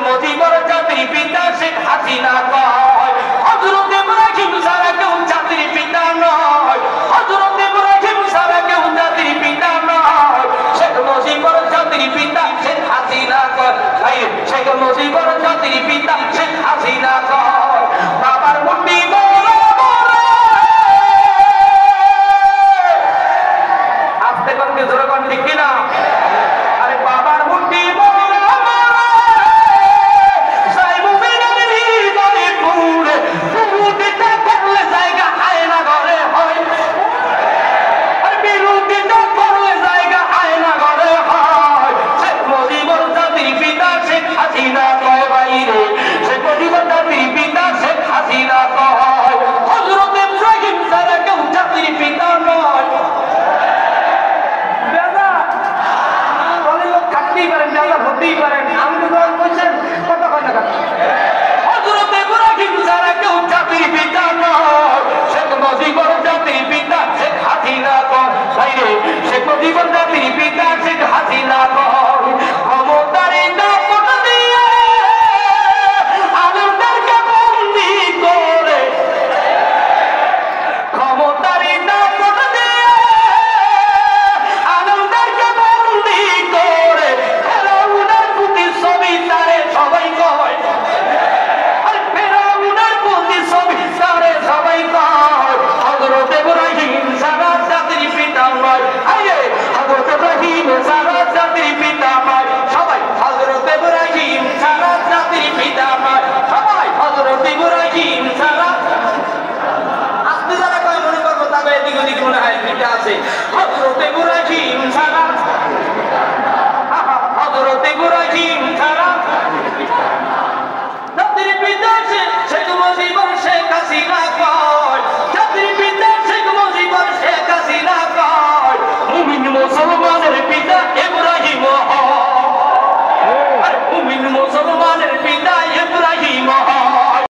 মুজিবুর জাতির পিতা শেখ হাসিনা কয় হযরত ইব্রাহিম ছাড়া কেউ জাতির পিতা নয় হযরত ইব্রাহিম ছাড়া কেউ জাতির পিতা নয় শেখ মুজিবুর জাতির পিতা শেখ হাসিনা কয় ভাই শেখ মুজিবুর জাতির পিতা শেখ হাসিনা কয় বাবার মুন্ডি বড় বড় আস্তে কণ্ঠে জোরে কণ্ঠে ঠিক কিনা আরে বাবার মুন্ডি বড় শেখ মুজিবুর জাতির পিতা শেখ হাসিনা